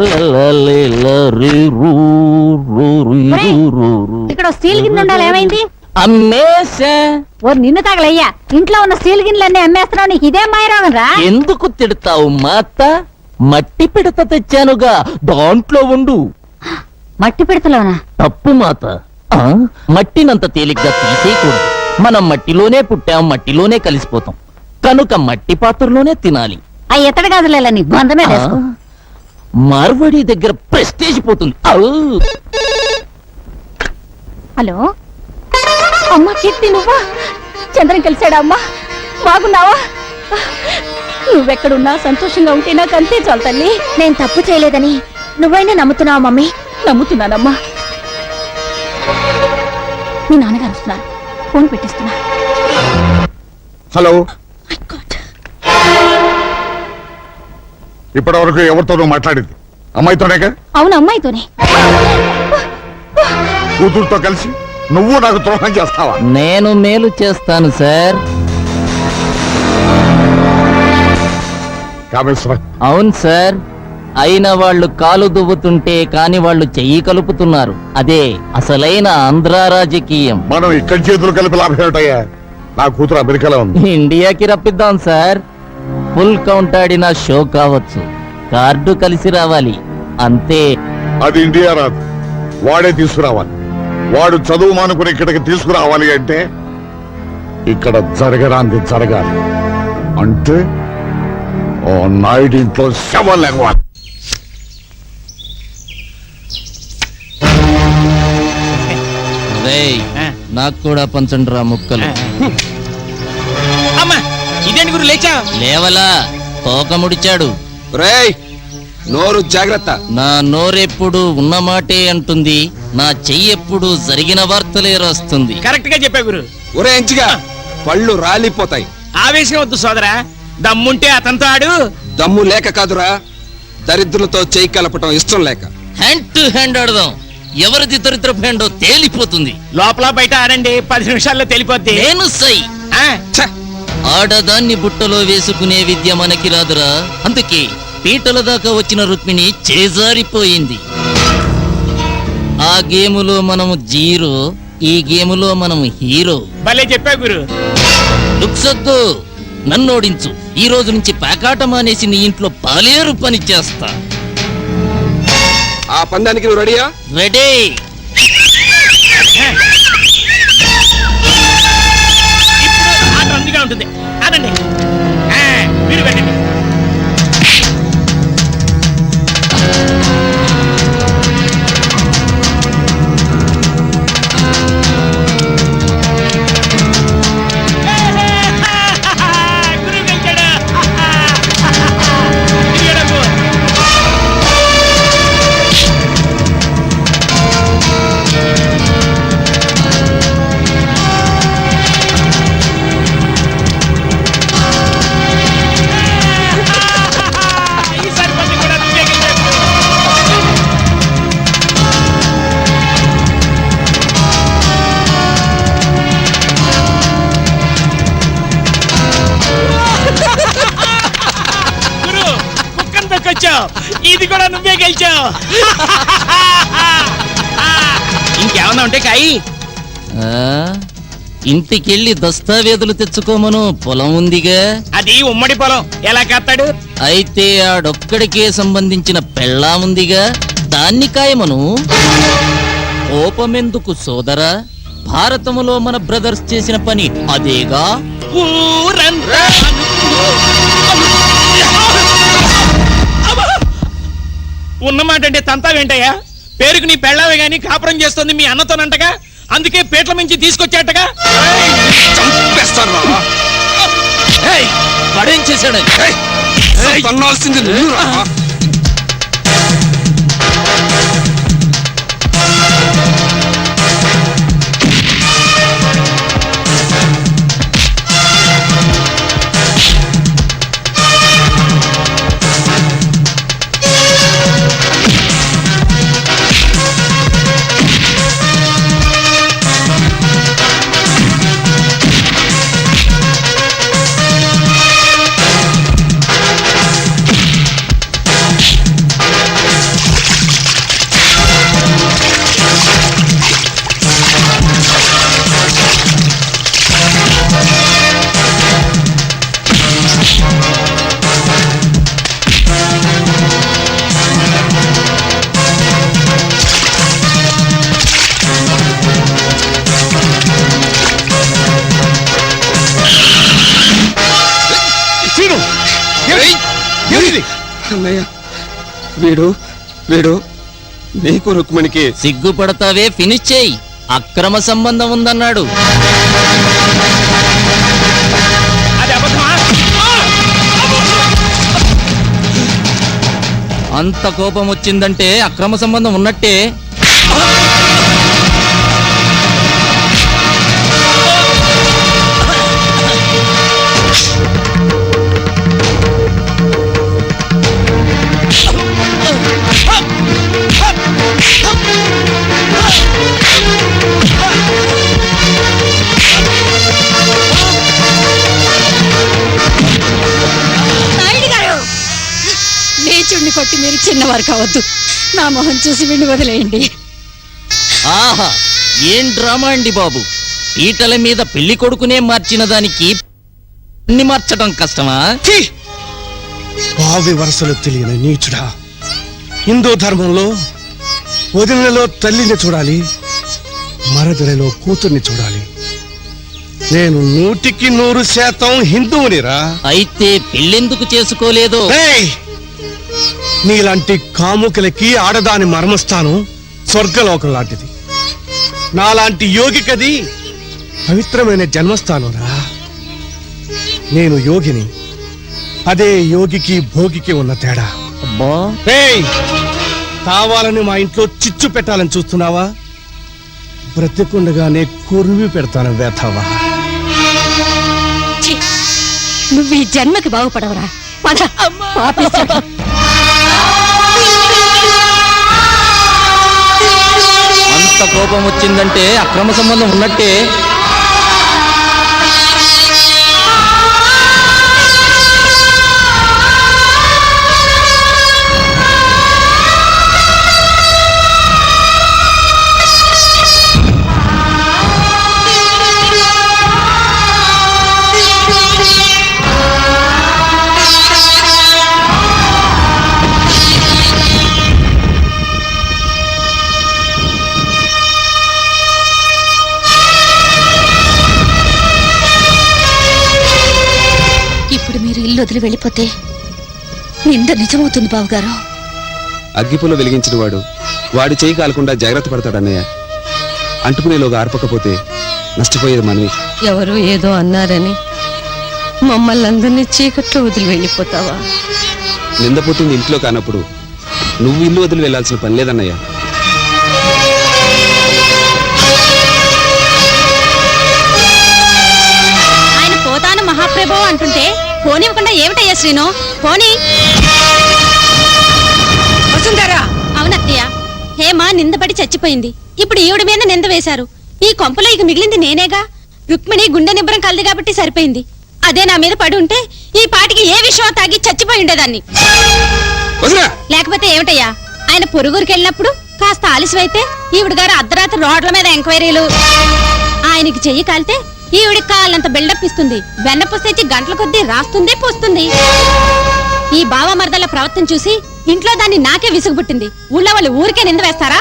ఇక్కడ స్టీల్ గిన్నె ఉండాలి, ఏమైంది? అమ్మేశా. ఓ నిన్ను తగలయ్యా, ఇంట్లో ఉన్న స్టీల్ గిన్నెలన్నీ అమ్మేస్తున్నావు, నీకు ఇదే మాయరోగం రా. ఎందుకు తిడతావు మాత? మట్టి పిడత తెచ్చానుగా, దాంట్లో ఉండు. మట్టి పిడతలోనా? తప్పు మాత. మట్టినంత తేలిగ్గా తీసేయకూడదు. మనం మట్టిలోనే పుట్టాం, మట్టిలోనే కలిసిపోతాం కనుక మట్టి పాత్రలోనే తినాలి. ఆ ఎత్తడి గాజులేలా నీ బంధమే వేసుకో. మార్వాడి దగ్గర ప్రెస్టేజ్ పోతుంది. హలో అమ్మా, కీర్తి నువ్వా? చంద్రం కలిశాడా అమ్మా? బాగున్నావా? నువ్వెక్కడున్నా సంతోషంగా ఉంటే నాకు అంతే చాలు తల్లి. నేను తప్పు చేయలేదని నువ్వైనా నమ్ముతున్నావా మమ్మీ? నమ్ముతున్నానమ్మా. మీ నాన్నగారు వస్తున్నారు, ఫోన్ పెట్టిస్తున్నా. హలో, ఇప్పటి వరకు ఎవరితోనూ మాట్లాడింది అమ్మాయితోనేగా? అవును, అమ్మాయితోనే. కూతురుతో కలిసి నువ్వు నాకు ద్రోహం చేస్తావా? నేను మేలు చేస్తాను సార్. కామేశ్వర. అవును సార్. అయిన వాళ్ళు కాలు దువ్వుతుంటే కాని వాళ్ళు చెయ్యి కలుపుతున్నారు. అదే అసలైన ఆంధ్ర రాజకీయం. మనం ఇక్కడి చేతులు కలిపి లాభం ఏమిటయ్యా? నా కూతురు అమెరికాలో ఉంది. ఇండియాకి రప్పిద్దాం సార్. ఫుల్ కౌంట్ ఆడిన షో కావచ్చు, కార్డు కలిసి రావాలి అంతే. అది ఇండియా రాదు, వాడే తీసుకురావాలి. వాడు చదువు మానుకుని ఇక్కడికి తీసుకురావాలి అంటే ఇక్కడ జరగరాంది జరగాలి. అంటే ఓ నాయుడు ఇంట్లో శవం లేవాలి. నాకు కూడా పంచండి రా ముక్కలు. ఇదేంటి గురు లేచా? లేవలా, తోక ముడిచాడు. రేయ్, నోరు జాగ్రత్త. నా నోరెప్పుడు ఉన్నమాటే అంటుంది, నా చెయ్యెప్పుడు జరిగిన వార్తలే రాస్తుంది. కరెక్ట్ గా చెప్పా గురు. ఒరే ఎంచిగా, పళ్ళు రాలిపోతాయి. ఆవేశం వద్దు సోదరా, దమ్ముంటే అతనితో ఆడు. దమ్ము లేక కాదురా, దరిద్రులతో చెయ్యి కలపటం ఇష్టం లేక. హ్యాండ్ టు హ్యాండ్ ఆడదాం, ఎవరిది దరిద్ర హ్యాండో తేలిపోతుంది. లోపల బయట ఆడండి, 10 నిమిషాల్లో తెలిపోద్ది. నేను సై. ఆడదాన్ని బుట్టలో వేసుకునే విద్య మనకి రాదురా. అందుకే పీటల దాకా వచ్చిన రుక్మిణి చేజారిపోయింది. ఆ గేములో మనము జీరో, ఈ గేములో మనము హీరో. భలే చెప్పా గురు. లుక్సొద్దు, నన్నోడించు. ఈ రోజు నుంచి పేకాట మానేసి నీ ఇంట్లో పాలేరు పని చేస్తా. ఆ పందానికి నువ్వు రెడీయా? రెడీ. ఇప్పుడు ఆట రందిగా ఉంటుంది. ఆడండి, మీరు పెట్టండి. ఇది కూడా నువ్వే గెలిచావు. ఇంకేమన్నా ఉంటే కాయి. ఇంటికెళ్ళి దస్తావేజులు తెచ్చుకోమను, పొలం ఉందిగా. అది ఉమ్మడి పొలం, ఎలా కత్తాడు? అయితే ఆడొక్కడికే సంబంధించిన పెళ్ళా ఉందిగా, దాన్ని కాయమను. కోపమెందుకు సోదరా, భారతములో మన బ్రదర్స్ చేసిన పని అదేగా. ఉన్నమాట అంటే తంతావేంటయ్యా? పేరుకు నీ పెళ్ళావే గాని కాపురం చేస్తుంది మీ అన్నతోనంటగా, అందుకే పేట్ల మించి తీసుకొచ్చాటగా. పడేం చేశాడు? వీడు వీడు నీకు రుక్మిణికి సిగ్గుపడతావే, ఫినిష్ చేయి. అక్రమ సంబంధం ఉందన్నాడు. అంత కోపం వచ్చిందంటే అక్రమ సంబంధం ఉన్నట్టే. నీచుడిని కొట్టి మీరు చిన్నవారు కావద్దు. నా మొహం చూసి విండి వదిలేయండి. ఆహా, ఏం డ్రామా అండి బాబు. పీటల మీద పెళ్లి కొడుకునే మార్చిన దానికి అన్ని మార్చడం కష్టమా? భావి వరసలు తెలియని నీచుడా. హిందూ ధర్మంలో వదినలో తల్లిని చూడాలి, మరదలలో కూతుర్ని చూడాలి. నేను 100% హిందువునిరా. అయితే పెళ్ళెందుకు చేసుకోలేదో? ఏయ్! నీలాంటి కాముకలకి ఆడదాని మర్మస్థానం స్వర్గలోకం లాంటిది. నాలాంటి యోగికది పవిత్రమైన జన్మస్థానం రా. నేను యోగిని, అదే యోగికి భోగికి ఉన్న తేడా. అబ్బా, ఏయ్! కావాలని మా ఇంట్లో చిచ్చు పెట్టాలని చూస్తున్నావా? బ్రతికుండగానే కొరువి పెడతాను వేతావా. నువ్వు ఈ జన్మకి బాగుపడవరా. పద. పాపిస్తాడు. అంత కోపం వచ్చిందంటే అక్రమ సంబంధం ఉన్నట్టే. ఇప్పుడు మీరు ఇల్లు వదిలి వెళ్ళిపోతే నింద నిజమవుతుంది బావగారు. అగ్గిపుల్ల వెలిగించిన వాడు వాడి చేయి కాలకుండా జాగ్రత్త పడతాడన్నయ్య. అంటుకునేలోగా ఆర్పకపోతే నష్టపోయేది మనవి. ఎవరు ఏదో అన్నారని మమ్మల్ని అందరినీ చీకట్లో వదిలి వెళ్ళిపోతావా? నిందపోతుంది ఇంట్లో కానప్పుడు నువ్వు ఇల్లు వదిలి వెళ్లాల్సిన పని లేదన్నయ్య. ఆయన పోతాను మహాప్రభు అంటుంటే పోనివ్వకుండా ఏమిటయ్యా శ్రీను? పోనీ. అవునత్తయ్య, హేమ నిందపడి చచ్చిపోయింది. ఇప్పుడు ఈవిడ మీద నింద వేశారు. ఈ కొంపలో ఇక మిగిలింది నేనేగా. రుక్మిణి గుండె నిబ్బరం కలది కాబట్టి సరిపోయింది. అదే నా మీద పడి ఉంటే ఈ పాటికి ఏ విషయం తాగి చచ్చిపోయి ఉండేదాన్ని. లేకపోతే ఏమిటయ్యా, ఆయన పొరుగురికి వెళ్ళినప్పుడు కాస్త ఆలస్యమైతే ఈవిడ గారు అర్ధరాత్రి రోడ్ల మీద ఎంక్వైరీలు. ఆయనకి చెయ్యి కాలితే ఈవిడికి కాళ్ళంత బిల్డప్ ఇస్తుంది. వెన్నపూస తెచ్చి గంటల కొద్దీ రాస్తుంది పోస్తుంది. ఈ బావ మరదల ప్రవర్తన చూసి ఇంట్లో దాన్ని నాకే విసుగు పుట్టింది. ఊళ్ళో వాళ్ళు ఊరికే నింద వేస్తారా?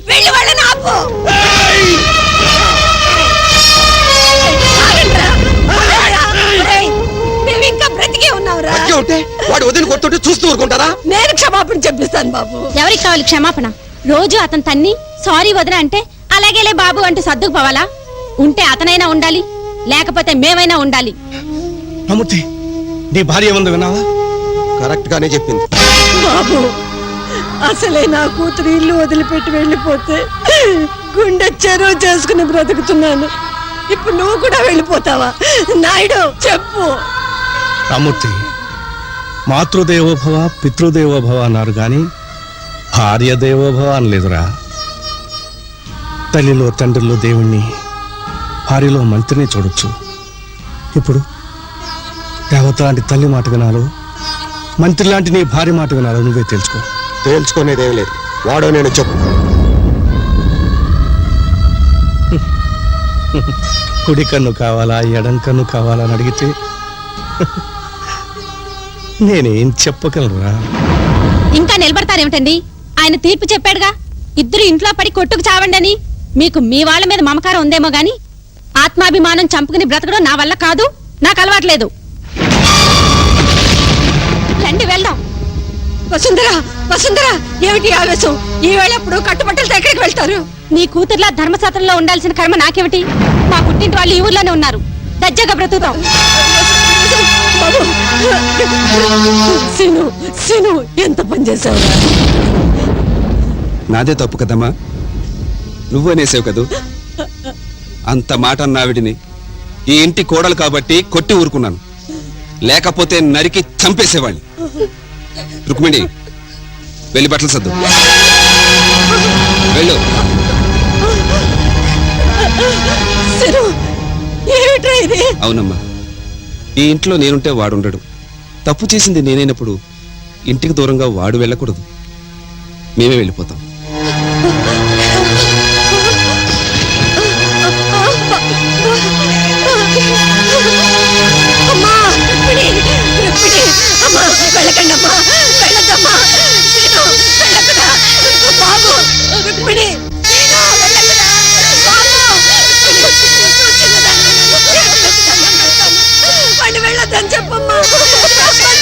వెళ్ళి వాళ్ళని ఆపు. మేము ఇంకా బ్రతికే ఉన్నావురా. వాడు వదిలి కొట్టుంటే చూస్తూ ఊరుకుంటారా? నేను క్షమాపణ చెప్పిస్తాను బాబు. ఎవరికి కావాలి క్షమాపణ? రోజు అతను తన్ని సారీ వదిన అంటే అలాగేలే బాబు అంటూ సర్దుకుపోవాలా? ఉంటే అతనైనా ఉండాలి, లేకపోతే మేమైనా ఉండాలి. అమూర్తి, నీ భార్య ఏముంది విన్నావా? కరెక్ట్ గానే చెప్పింది బాబు. అసలే నా కూతురు ఇల్లు వదిలిపెట్టి వెళ్ళిపోతే గుండె చెరువు చేసుకుని బ్రతుకుతున్నాను. ఇప్పుడు నువ్వు కూడా వెళ్ళిపోతావా? నాయుడు చెప్పు. రామూర్తి, మాతృదేవోభవ పితృదేవోభవ అన్నారు గాని భార్య దేవోభవ అనలేదురా. తల్లిలో తండ్రిలో దేవుణ్ణి, భార్యలో మంత్రిని చూడొచ్చు. ఇప్పుడు దేవత లాంటి తల్లి మాట వినాలో, మంత్రి లాంటి నీ భార్య మాట వినాలో నువ్వే తెలుసుకో. తేల్చుకునేదేం లేదు. వాడో నేను చెప్పు. కుడి కన్ను కావాలా, ఎడం కన్ను కావాలా అని అడిగితే నేనేం చెప్పగలరా? ఇంకా నిలబడతారేమిటండి? ఆయన తీర్పు చెప్పాడుగా, ఇద్దరు ఇంట్లో పడి కొట్టుకు చావండని. మీకు మీ వాళ్ళ మీద మమకారం ఉందేమో గాని ఆత్మాభిమానం చంపుకుని బ్రతకడం నా వల్ల కాదు, నాకు అలవాట్లేదు. రండి వెళ్దాం. వసుంధరా, వసుంధరా, ఏమిటి ఆవేశం? ఈ వేళప్పుడు కట్టుబట్టలతో ఎక్కడికి వెళ్తారు? నీ కూతుర్లా ధర్మశాస్త్రంలో ఉండాల్సిన కర్మ నాకేమిటి? మా పుట్టింటి వాళ్ళు ఈ ఊర్లోనే ఉన్నారు, దజ్జగా బ్రతుకుతాం. బాబు, సీను, సీను, ఎంత పని చేశావు? నాదే తప్పు కదమ్మా, నువ్వనేసావు కదూ. అంత మాట అన్నావిడిని ఈ ఇంటి కోడలు కాబట్టి కొట్టి ఊరుకున్నాను, లేకపోతే నరికి చంపేసేవాడిని. రుక్మిణి, వెళ్ళి బట్టలు సర్దు. వెళ్ళు. సీను, ఏమిట్రా ఇది? అవునమ్మా, ఈ ఇంట్లో నేనుంటే వాడుండడు. తప్పు చేసింది నేనైనప్పుడు ఇంటికి దూరంగా వాడు వెళ్ళకూడదు. మేమే వెళ్ళిపోతాం. అమ్మా, రుక్మిణి, రుక్మిణి, అమ్మా, వెళ్ళకండి అమ్మా, వెళ్ళద్దమ్మా. సీను, వెళ్ళకురా. బాబు, రుక్మిణి, సీను, వెళ్ళకురా. బాబు, వాడిని వెళ్ళొద్దని చెప్పమ్మా,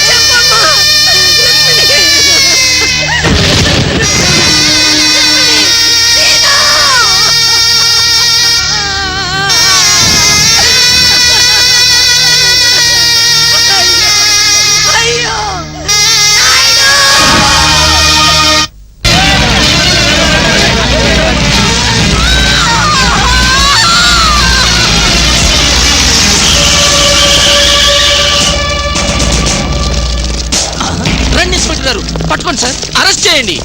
చెప్పమ్మా. రుక్మిణి, అయ్యో, రండి ఇన్స్పెక్టర్ గారు, పట్టుకోండి సార్, అరెస్ట్ చేయండి.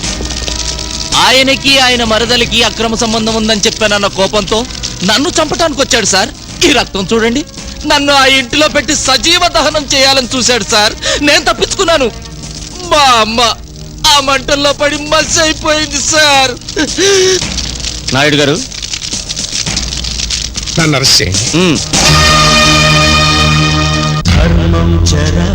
ఆయనకి ఆయన మరదలికి అక్రమ సంబంధం ఉందని చెప్పానన్న కోపంతో నన్ను చంపటానికి వచ్చాడు సార్. ఈ రక్తం చూడండి, నన్ను ఆ ఇంటిలో పెట్టి సజీవ దహనం చేయాలని చూశాడు సార్. నేను తప్పించుకున్నాను. మా అమ్మ ఆ మంటల్లో పడి మసి అయిపోయింది సార్. నాయుడు గారు, నన్ను అరెస్ట్ చేయండి. ధర్మం చరా